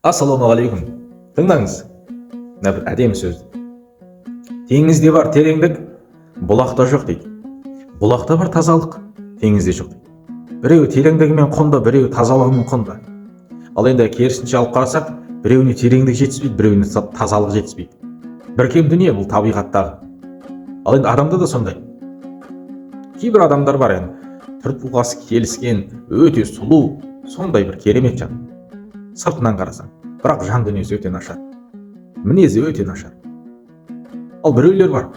Ассалаумағалейкум. Тыңдаңыз. Мына бір әдемі сөз. Теңізде бар тереңдік, бұлақта жоқ дейді. Бұлақта бар тазалық, теңізде жоқ дейді. Біреуі тереңдігімен құнды, біреуі тазалығымен құнды. Ал енді керісінше алып қарасақ, біреуіне тереңдік жетіспейді, біреуіне тазалық жетіспейді. Біркем дүние бұл табиғаттағы. Ал енді адамда да сондай. Кейбір адамдар бар енді, түр тұлғасы келіскен, өте сұлу, сондай бір керемет жан. Сыртынан қарасаң, бірақ жан дүниесі өте нашар, мінезі өте нашар. Ал біреулер бар,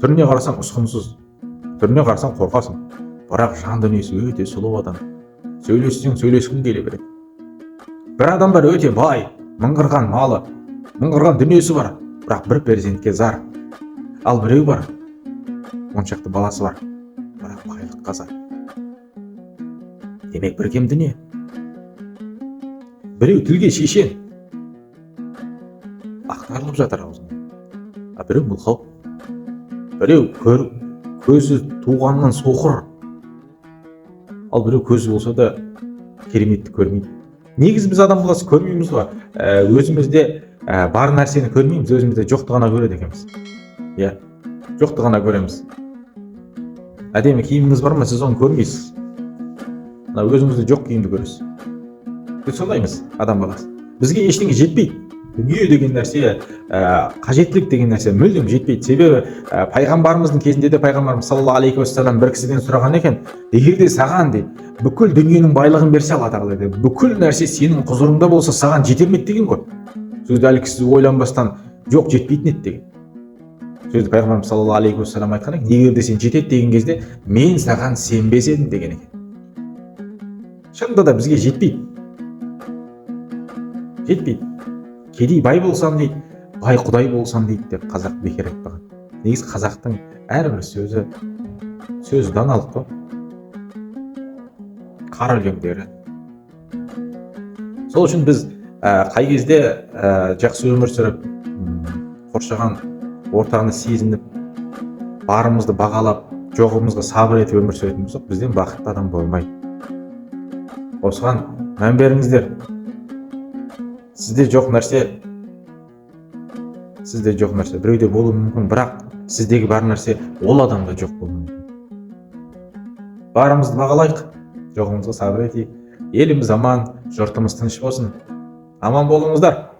түріне қарасаң ұсқынсыз, түріне қарасаң қорқасың, бірақ жан дүниесі өте сұлу адам. Сөйлессең сөйлескің келе береді. Бір адам бар өте бай, мыңғырған малы, мыңғырған дүниесі бар, бірақ бір перзентке зар. Ал біреу бар, оншақты баласы бар, бірақ байлыққа зар. Демек біркем дүние. Біреу тілге шешен, ақтарылып жатыр аузынан, а біреу мылқау. Біреу көзі туғаннан соқыр, ал біреу көзі болса да кереметті көрмейді. Негізі біз адам баласы көрмейміз ғой, өзімізде бар нәрсені көрмейміз, өзімізде жоқты ғана көреді екенбіз. Иә, жоқты ғана көреміз. Әдемі киіміңіз бар ма, сіз оны көрмейсіз. Өзіңізде жоқ киімді көресіз. Сондаймыз адам баласы. Бізге ештеңе жетпейді. Дүние деген нәрсе, қажеттілік деген нәрсе мүлдем жетпейді. Себебі пайғамбарымыздың кезінде де пайғамбарымыз саллаллаху алейхи уассалам бір кісіден сұраған екен, егер де саған дейді, бүкіл дүниенің байлығын берсе Алла тағала дейді, бүкіл нәрсе сенің құзырыңда болса саған жетер ме еді деген ғой. Сөзді әлгі кісі ойланбастан жоқ жетпейтін еді деген. Сөзді пайғамбарымыз саллаллаху алейхи уассалам айтқан екен, егер де сен жетеді деген кезде мен саған сенбес едім деген екен. Шынында да бізге жетпейді. Жетпейді. Кедей бай болсам дейді, бай құдай болсам дейді деп қазақ бекер айтпаған. Негізі қазақтың әрбір сөзі даналық қой. Қара өлеңдері. Сол үшін біз қай кезде жақсы өмір сүріп, қоршаған ортаны сезініп, барымызды бағалап, жоғымызға сабыр етіп өмір сүретін болсақ, бізден бақытты адам болмайды. Осыған мән беріңіздер. Сізде жоқ нәрсе, біреуде болуы мүмкін, бірақ сіздегі бар нәрсе ол адамда жоқ болуы мүмкін. Барымызды бағалайық, жоғымызға сабыр етейік. Еліміз аман, жұртымыз тыныш болсын. Аман болыңыздар.